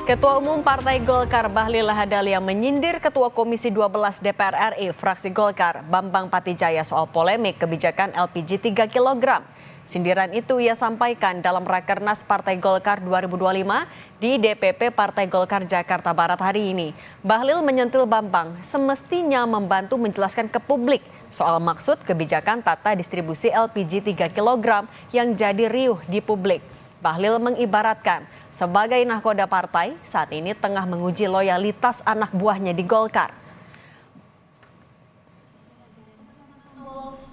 Ketua Umum Partai Golkar Bahlil Lahadalia menyindir Ketua Komisi 12 DPR RI fraksi Golkar Bambang Patijaya soal polemik kebijakan LPG 3 kg. Sindiran itu ia sampaikan dalam Rakernas Partai Golkar 2025 di DPP Partai Golkar Jakarta Barat hari ini. Bahlil menyentil Bambang semestinya membantu menjelaskan ke publik soal maksud kebijakan tata distribusi LPG 3 kg yang jadi riuh di publik. Bahlil mengibaratkan sebagai nahkoda partai saat ini tengah menguji loyalitas anak buahnya di Golkar.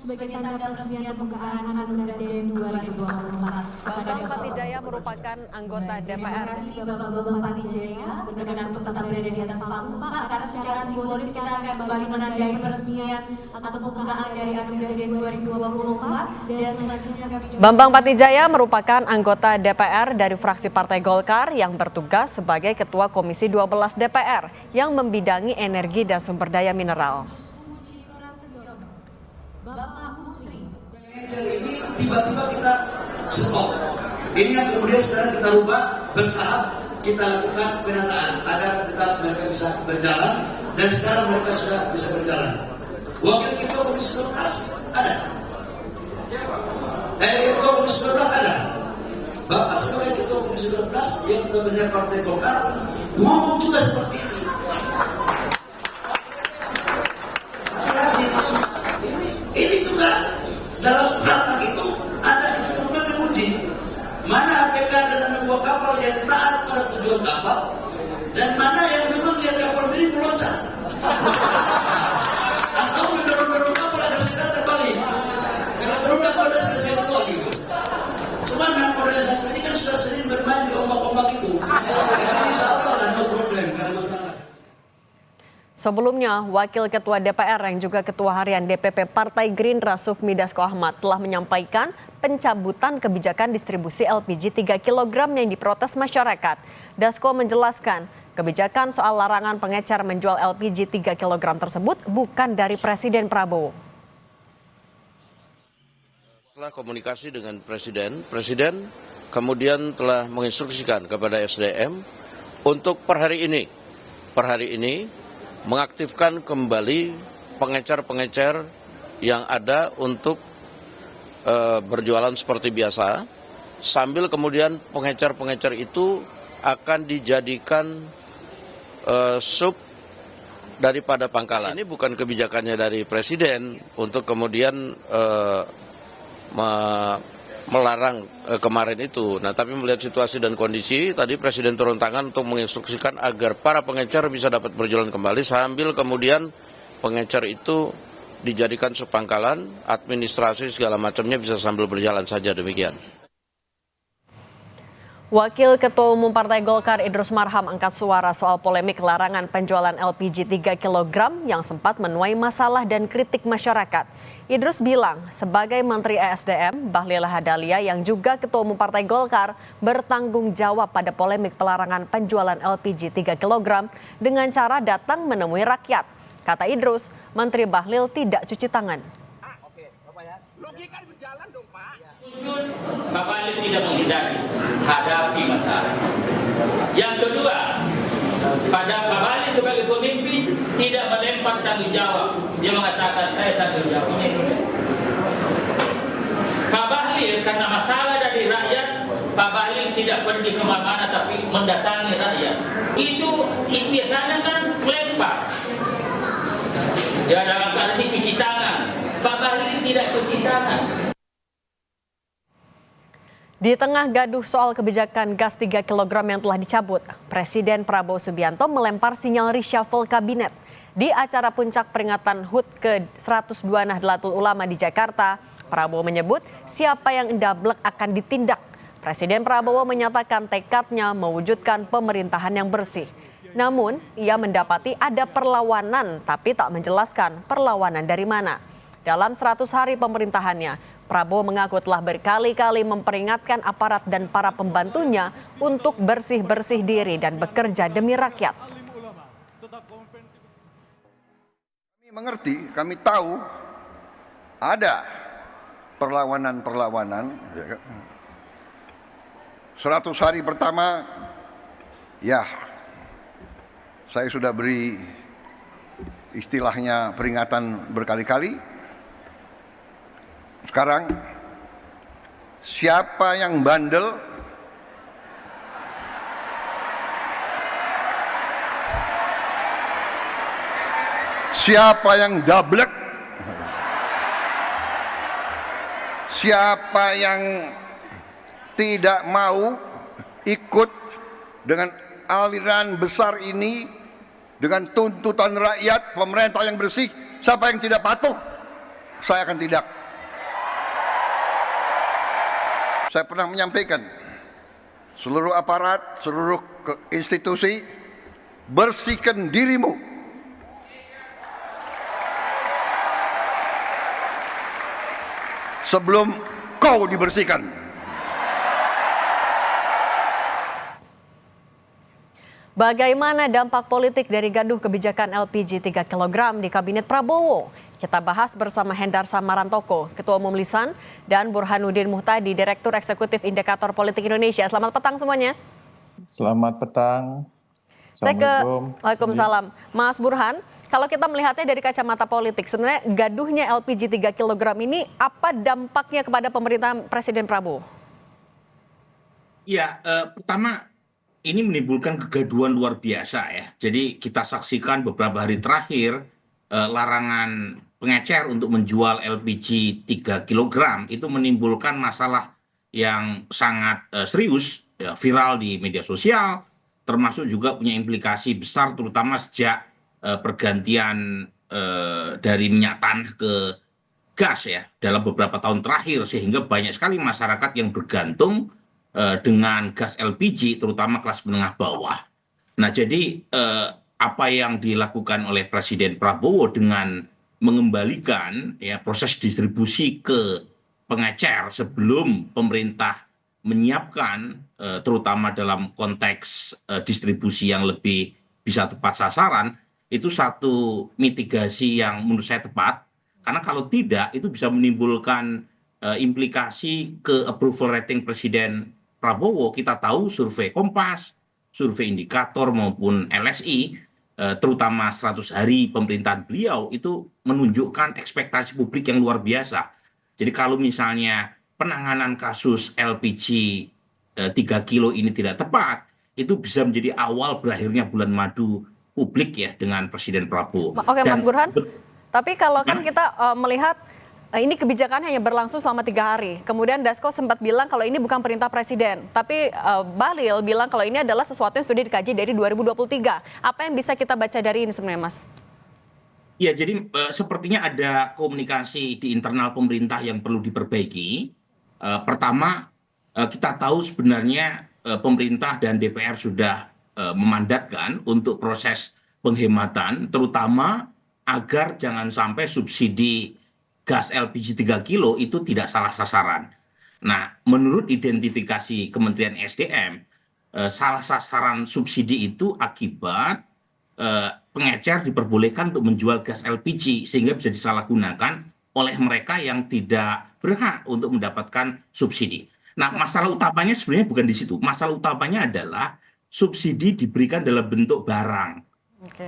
Sebagai tanda peresmian pembukaan Anugerah DN 2024. Bambang Patijaya merupakan anggota DPR. Bapak Bambang Patijaya berkenan untuk tetap berada di atas panggung, Pak, karena secara simbolis kita akan kembali menandai peresmian atau pembukaan dari Anugerah DN 2024 dan selanjutnya kami juga... Bambang Patijaya merupakan anggota DPR dari fraksi Partai Golkar yang bertugas sebagai Ketua Komisi 12 DPR yang membidangi energi dan sumber daya mineral. Bapak Musri. Ini tiba-tiba kita stop. Ini yang kemudian sekarang kita rubah bertahap, kita lakukan penataan agar tetap mereka bisa berjalan dan sekarang mereka sudah bisa berjalan. Wakil Ketua Komisi 12 ada. Ketua Komisi 12 ada. Bapak sebagai Ketua Komisi 12 yang kemudian Partai Golkar ngomong juga seperti ini. Ini juga dalam strata itu ada instrumen menguji mana APK dan anak buah kapal yang taat pada tujuan kapal dan mana yang memang lihat kapal ini meloncat atau mendorong-dorong kapal agar segera terbalik. Kalau berulang pada selesai lagi. Cuman nakoda satu ini kan sudah sering bermain di ombak-ombak itu. Jadi insya Allah lah no problem, gak ada masalah. Sebelumnya, Wakil Ketua DPR yang juga Ketua Harian DPP Partai Gerindra Sufmi Dasko Ahmad telah menyampaikan pencabutan kebijakan distribusi LPG 3 kg yang diprotes masyarakat. Dasko menjelaskan, kebijakan soal larangan pengecer menjual LPG 3 kg tersebut bukan dari Presiden Prabowo. Setelah komunikasi dengan Presiden kemudian telah menginstruksikan kepada SDM untuk per hari ini mengaktifkan kembali pengecer-pengecer yang ada untuk berjualan seperti biasa, sambil kemudian pengecer-pengecer itu akan dijadikan sub daripada pangkalan. Ini bukan kebijakannya dari Presiden untuk kemudian melarang kemarin itu. Nah, tapi melihat situasi dan kondisi, tadi Presiden turun tangan untuk menginstruksikan agar para pengecer bisa dapat berjalan kembali sambil kemudian pengecer itu dijadikan sepangkalan, administrasi segala macamnya bisa sambil berjalan saja, demikian. Wakil Ketua Umum Partai Golkar Idrus Marham angkat suara soal polemik larangan penjualan LPG 3 kg yang sempat menuai masalah dan kritik masyarakat. Idrus bilang sebagai Menteri ESDM, Bahlil Lahadalia yang juga Ketua Umum Partai Golkar bertanggung jawab pada polemik pelarangan penjualan LPG 3 kg dengan cara datang menemui rakyat. Kata Idrus, Menteri Bahlil tidak cuci tangan. Logika berjalan dong, Pak. Pak Bahlil tidak menghindari, hadapi masalah. Yang kedua, pada Pak Bahlil sebagai pemimpin tidak melempar tanggung jawab. Dia mengatakan saya tanggung jawab. Pak Bahlil karena masalah dari rakyat, Pak Bahlil tidak pergi kemana-mana tapi mendatangi rakyat. Itu biasanya kan melempar. Ya dalam arti cuci tangan. Pak Bahlil tidak cuci tangan. Di tengah gaduh soal kebijakan gas 3 kg yang telah dicabut, Presiden Prabowo Subianto melempar sinyal reshuffle kabinet. Di acara puncak peringatan HUT ke-102 Nahdlatul Ulama di Jakarta, Prabowo menyebut siapa yang ndablek akan ditindak. Presiden Prabowo menyatakan tekadnya mewujudkan pemerintahan yang bersih. Namun, ia mendapati ada perlawanan tapi tak menjelaskan perlawanan dari mana. Dalam 100 hari pemerintahannya, Prabowo mengaku telah berkali-kali memperingatkan aparat dan para pembantunya untuk bersih-bersih diri dan bekerja demi rakyat. Kami mengerti, kami tahu ada perlawanan-perlawanan. 100 hari pertama Ya, saya sudah beri istilahnya peringatan berkali-kali. Sekarang siapa yang bandel, siapa yang dablek, siapa yang tidak mau ikut dengan aliran besar ini, dengan tuntutan rakyat, pemerintah yang bersih, siapa yang tidak patuh, saya akan tidak. Saya pernah menyampaikan, seluruh aparat, seluruh institusi, bersihkan dirimu. Sebelum kau dibersihkan. Bagaimana dampak politik dari gaduh kebijakan LPG 3 kg di Kabinet Prabowo? Kita bahas bersama Hendar Samarantoko, Ketua Umum Lisan, dan Burhanuddin Muhtadi, Direktur Eksekutif Indikator Politik Indonesia. Selamat petang semuanya. Selamat petang. Waalaikumsalam. Mas Burhan, kalau kita melihatnya dari kacamata politik, sebenarnya gaduhnya LPG 3 kg ini apa dampaknya kepada pemerintahan Presiden Prabowo? Ya, pertama ini menimbulkan kegaduhan luar biasa ya. Jadi kita saksikan beberapa hari terakhir larangan pengecer untuk menjual LPG 3 kg itu menimbulkan masalah yang sangat serius, ya, viral di media sosial, termasuk juga punya implikasi besar terutama sejak pergantian dari minyak tanah ke gas ya dalam beberapa tahun terakhir, sehingga banyak sekali masyarakat yang bergantung dengan gas LPG, terutama kelas menengah bawah. Nah, jadi apa yang dilakukan oleh Presiden Prabowo dengan mengembalikan ya proses distribusi ke pengecer sebelum pemerintah menyiapkan, terutama dalam konteks distribusi yang lebih bisa tepat sasaran, itu satu mitigasi yang menurut saya tepat, karena kalau tidak itu bisa menimbulkan implikasi ke approval rating Presiden Prabowo. Kita tahu survei Kompas, survei Indikator maupun LSI, terutama 100 hari pemerintahan beliau itu menunjukkan ekspektasi publik yang luar biasa. Jadi kalau misalnya penanganan kasus LPG 3 kilo ini tidak tepat, itu bisa menjadi awal berakhirnya bulan madu publik ya dengan Presiden Prabowo. Oke, Mas Burhan, tapi kalau kan kita melihat ini kebijakan hanya berlangsung selama 3 hari. Kemudian Dasko sempat bilang kalau ini bukan perintah presiden. Tapi Bahlil bilang kalau ini adalah sesuatu yang sudah dikaji dari 2023. Apa yang bisa kita baca dari ini sebenarnya, Mas? Ya, jadi sepertinya ada komunikasi di internal pemerintah yang perlu diperbaiki. Pertama, kita tahu sebenarnya pemerintah dan DPR sudah memandatkan untuk proses penghematan, terutama agar jangan sampai subsidi gas LPG 3 kilo itu tidak salah sasaran. Nah, menurut identifikasi Kementerian SDM, salah sasaran subsidi itu akibat pengecer diperbolehkan untuk menjual gas LPG sehingga bisa disalahgunakan oleh mereka yang tidak berhak untuk mendapatkan subsidi. Nah, masalah utamanya sebenarnya bukan di situ. Masalah utamanya adalah subsidi diberikan dalam bentuk barang.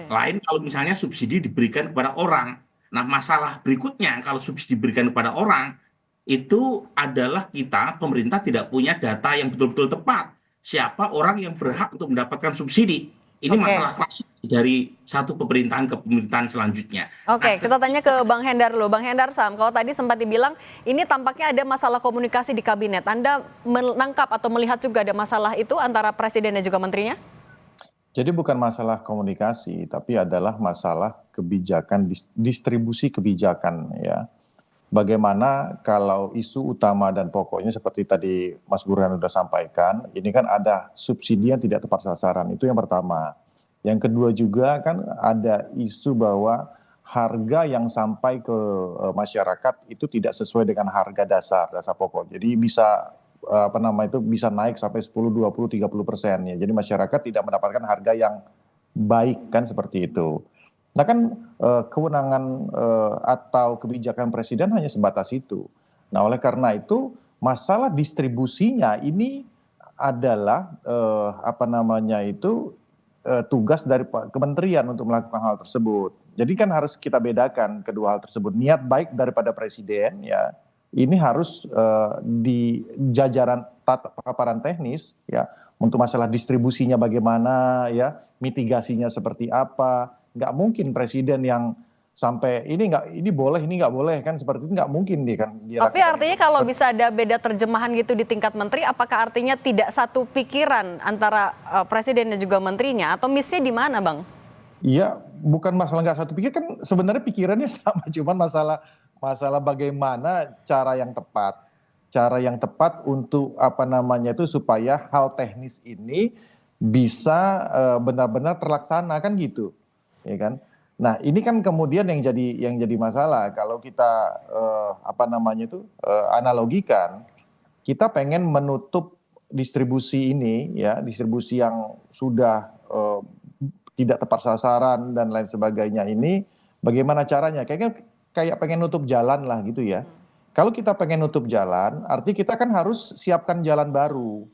Lain kalau misalnya subsidi diberikan kepada orang. Nah, masalah berikutnya kalau subsidi diberikan kepada orang, itu adalah kita, pemerintah tidak punya data yang betul-betul tepat. Siapa orang yang berhak untuk mendapatkan subsidi. Ini masalah klasik dari satu pemerintahan ke pemerintahan selanjutnya. Oke, kita tanya ke Bang Hendar dulu. Bang Hendar Sam, kalau tadi sempat dibilang ini tampaknya ada masalah komunikasi di kabinet. Anda menangkap atau melihat juga ada masalah itu antara presiden dan juga menterinya? Jadi bukan masalah komunikasi, tapi adalah masalah kebijakan, distribusi kebijakan ya. Bagaimana kalau isu utama dan pokoknya seperti tadi Mas Burhan sudah sampaikan, ini kan ada subsidi yang tidak tepat sasaran, itu yang pertama. Yang kedua juga kan ada isu bahwa harga yang sampai ke masyarakat itu tidak sesuai dengan harga dasar pokok. Jadi bisa bisa naik sampai 10, 20, 30% ya. Jadi masyarakat tidak mendapatkan harga yang baik kan seperti itu. Nah kan kewenangan atau kebijakan presiden hanya sebatas itu. Nah oleh karena itu masalah distribusinya ini adalah apa namanya itu tugas dari kementerian untuk melakukan hal tersebut. Jadi kan harus kita bedakan kedua hal tersebut. Niat baik daripada presiden ya ini harus di jajaran paparan teknis ya untuk masalah distribusinya bagaimana ya, mitigasinya seperti apa. Nggak mungkin presiden yang sampai ini boleh ini nggak boleh kan, seperti itu nggak mungkin dia kan. Tapi artinya kalau bisa ada beda terjemahan gitu di tingkat menteri, apakah artinya tidak satu pikiran antara presiden dan juga menterinya, atau missnya di mana, Bang? Iya, bukan masalah nggak satu pikir, kan sebenarnya pikirannya sama, cuman masalah bagaimana cara yang tepat untuk apa namanya itu supaya hal teknis ini bisa benar-benar terlaksana kan gitu, ya kan? Nah ini kan kemudian yang jadi masalah kalau kita apa namanya itu analogikan, kita pengen menutup distribusi ini ya, distribusi yang sudah tidak tepat sasaran dan lain sebagainya ini, bagaimana caranya? Kayaknya kayak pengen nutup jalan lah gitu ya. Kalau kita pengen nutup jalan, artinya kita kan harus siapkan jalan baru,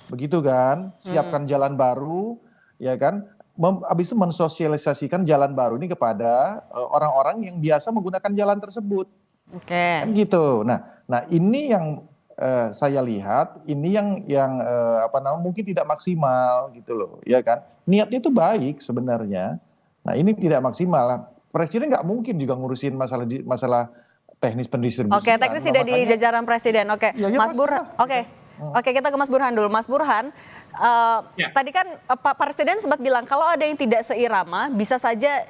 begitu kan? Siapkan jalan baru, ya kan? Habis itu mensosialisasikan jalan baru ini kepada orang-orang yang biasa menggunakan jalan tersebut. Oke. Kan gitu. Nah ini yang saya lihat ini yang apa namanya mungkin tidak maksimal gitu loh, ya kan? Niatnya itu baik sebenarnya. Nah ini tidak maksimal. Presiden nggak mungkin juga ngurusin masalah teknis pendistribusian. Oke, teknis tidak di jajaran presiden. Oke, ya, Mas Burhan. Oke, kita ke Mas Burhan dulu. Mas Burhan, tadi kan Pak Presiden sempat bilang kalau ada yang tidak seirama bisa saja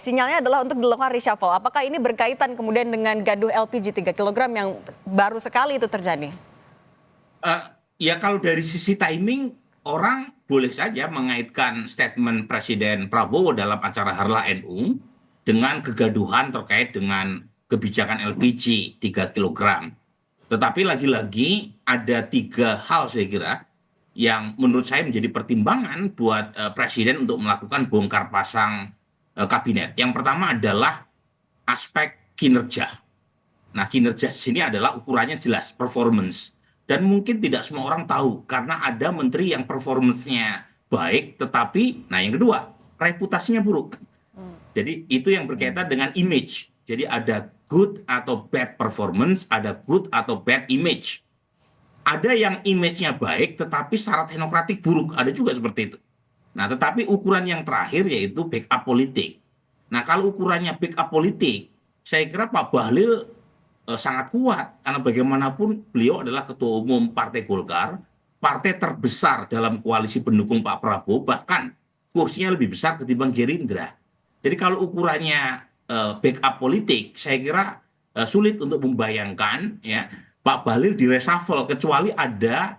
sinyalnya adalah untuk dilakukan reshuffle. Apakah ini berkaitan kemudian dengan gaduh LPG 3 kg yang baru sekali itu terjadi? Ya kalau dari sisi timing, orang boleh saja mengaitkan statement Presiden Prabowo dalam acara Harlah NU dengan kegaduhan terkait dengan kebijakan LPG 3 kg. Tetapi lagi-lagi ada 3 hal saya kira yang menurut saya menjadi pertimbangan buat Presiden untuk melakukan bongkar pasang kabinet. Yang pertama adalah aspek kinerja. Nah, kinerja di sini adalah ukurannya jelas, performance. Dan mungkin tidak semua orang tahu karena ada menteri yang performance-nya baik, tetapi, nah yang kedua, reputasinya buruk. Jadi itu yang berkaitan dengan image. Jadi ada good atau bad performance, ada good atau bad image. Ada yang image-nya baik tetapi secara teknokratik buruk, ada juga seperti itu. Nah, tetapi ukuran yang terakhir yaitu backup politik. Nah, kalau ukurannya backup politik, saya kira Pak Bahlil sangat kuat karena bagaimanapun beliau adalah ketua umum Partai Golkar, partai terbesar dalam koalisi pendukung Pak Prabowo, bahkan kursinya lebih besar ketimbang Gerindra. Jadi kalau ukurannya backup politik, saya kira sulit untuk membayangkan ya Pak Bahlil direshuffle kecuali ada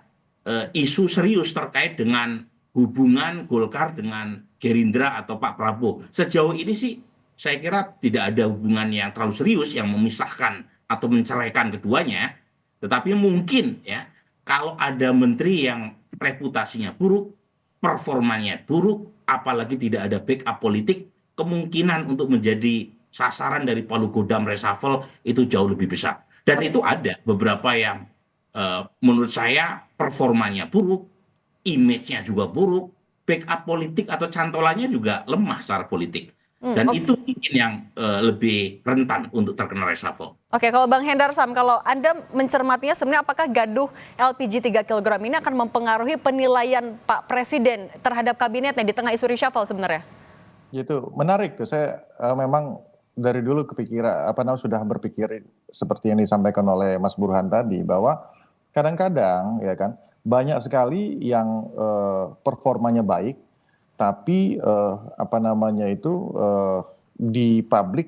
isu serius terkait dengan hubungan Golkar dengan Gerindra atau Pak Prabowo. Sejauh ini sih saya kira tidak ada hubungan yang terlalu serius yang memisahkan atau menceraikan keduanya. Tetapi mungkin ya kalau ada menteri yang reputasinya buruk, performanya buruk, apalagi tidak ada backup politik, kemungkinan untuk menjadi sasaran dari palu godam reshuffle itu jauh lebih besar. Dan itu ada beberapa yang menurut saya performanya buruk, image-nya juga buruk, backup politik atau cantolannya juga lemah secara politik. Dan itu mungkin yang lebih rentan untuk terkena reshuffle. Oke, kalau Bang Hendar Sam, kalau Anda mencermatinya sebenarnya apakah gaduh LPG 3 kg ini akan mempengaruhi penilaian Pak Presiden terhadap kabinetnya di tengah isu reshuffle sebenarnya? Itu menarik tuh, saya memang dari dulu sudah berpikir seperti yang disampaikan oleh Mas Burhan tadi, bahwa kadang-kadang ya kan banyak sekali yang performanya baik, tapi di publik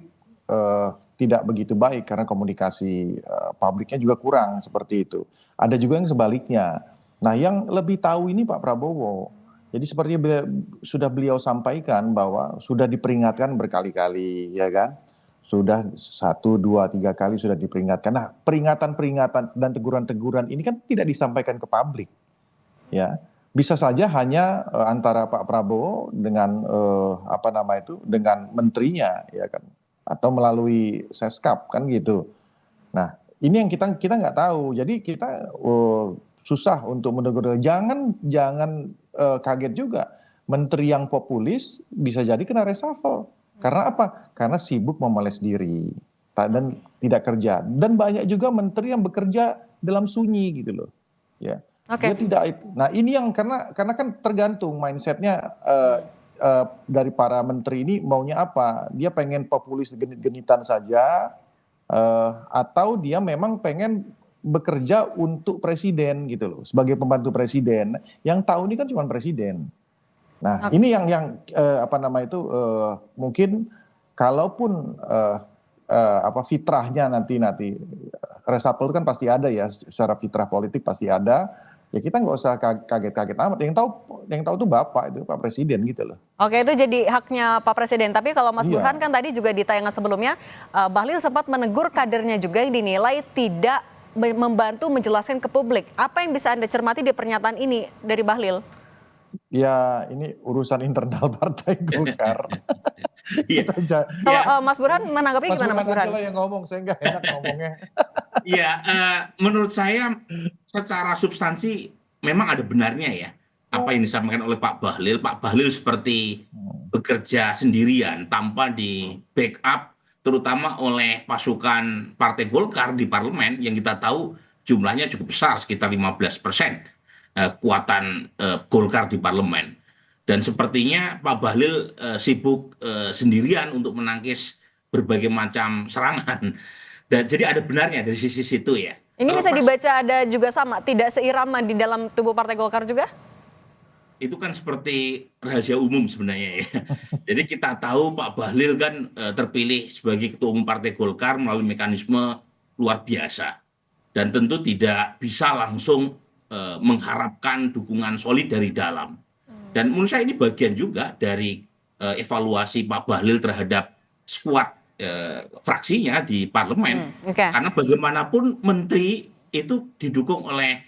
tidak begitu baik karena komunikasi publiknya juga kurang seperti itu. Ada juga yang sebaliknya. Nah, yang lebih tahu ini Pak Prabowo. Jadi seperti sudah beliau sampaikan bahwa sudah diperingatkan berkali-kali, ya kan? Sudah 1, 2, 3 kali sudah diperingatkan. Nah, peringatan-peringatan dan teguran-teguran ini kan tidak disampaikan ke publik, ya. Bisa saja hanya antara Pak Prabowo dengan dengan menterinya, ya kan, atau melalui Seskap kan gitu. Nah, ini yang kita nggak tahu. Jadi kita susah untuk menegur. Jangan kaget juga. Menteri yang populis bisa jadi kena reshuffle. Karena apa? Karena sibuk memoles diri dan tidak kerja. Dan banyak juga menteri yang bekerja dalam sunyi gitu loh. Ya. Dia tidak. Nah ini yang karena kan tergantung mindsetnya dari para menteri ini maunya apa. Dia pengen populis genit-genitan saja atau dia memang pengen bekerja untuk presiden gitu loh, sebagai pembantu presiden. Yang tahu ini kan cuma presiden. Nah, ini yang mungkin kalaupun fitrahnya nanti reshuffle kan pasti ada ya, secara fitrah politik pasti ada. Ya kita nggak usah kaget-kaget amat. Yang tahu tuh Bapak itu Pak Presiden gitu loh. Oke, itu jadi haknya Pak Presiden. Tapi kalau Mas Burhan kan tadi juga di tayangan sebelumnya, Bahlil sempat menegur kadernya juga yang dinilai tidak membantu menjelaskan ke publik. Apa yang bisa Anda cermati di pernyataan ini dari Bahlil? Ya ini urusan internal Partai Golkar. Kalau Mas Burhan menanggapi gimana Mas Burhan? Mas Burhan yang ngomong, saya nggak enak ngomongnya. Iya, menurut saya secara substansi memang ada benarnya ya apa yang disampaikan oleh Pak Bahlil. Pak Bahlil seperti bekerja sendirian tanpa di backup terutama oleh pasukan Partai Golkar di parlemen yang kita tahu jumlahnya cukup besar, sekitar 15% kekuatan Golkar di parlemen. Dan sepertinya Pak Bahlil sibuk sendirian untuk menangkis berbagai macam serangan. Dan jadi ada benarnya dari sisi situ ya. Ini bisa dibaca ada juga sama, tidak seirama di dalam tubuh Partai Golkar juga? Itu kan seperti rahasia umum sebenarnya ya. Jadi kita tahu Pak Bahlil kan terpilih sebagai ketua umum Partai Golkar melalui mekanisme luar biasa. Dan tentu tidak bisa langsung mengharapkan dukungan solid dari dalam. Dan menurut saya ini bagian juga dari evaluasi Pak Bahlil terhadap skuad fraksinya di parlemen. Karena bagaimanapun menteri itu didukung oleh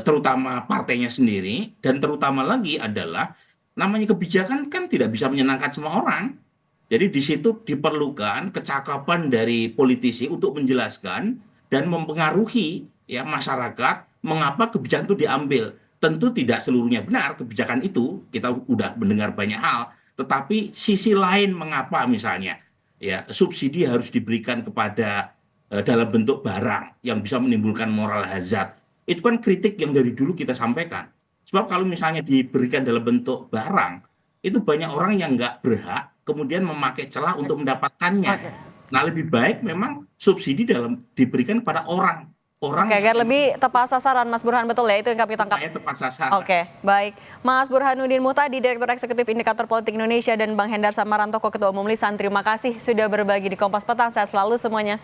terutama partainya sendiri, dan terutama lagi adalah namanya kebijakan kan tidak bisa menyenangkan semua orang. Jadi di situ diperlukan kecakapan dari politisi untuk menjelaskan dan mempengaruhi ya masyarakat mengapa kebijakan itu diambil. Tentu tidak seluruhnya benar kebijakan itu, kita udah mendengar banyak hal, tetapi sisi lain mengapa misalnya ya subsidi harus diberikan kepada dalam bentuk barang yang bisa menimbulkan moral hazard. Itu kan kritik yang dari dulu kita sampaikan. Sebab kalau misalnya diberikan dalam bentuk barang, itu banyak orang yang nggak berhak kemudian memakai celah untuk mendapatkannya. Nah lebih baik memang subsidi diberikan kepada orang. Agar lebih tepat sasaran, Mas Burhan, betul ya? Itu yang kami tangkap. Tepat sasaran. Oke, baik. Mas Burhanuddin Muhtadi, Direktur Eksekutif Indikator Politik Indonesia, dan Bang Hendar Samaranto, Ketua Umum Lisan. Terima kasih sudah berbagi di Kompas Petang. Sehat selalu semuanya.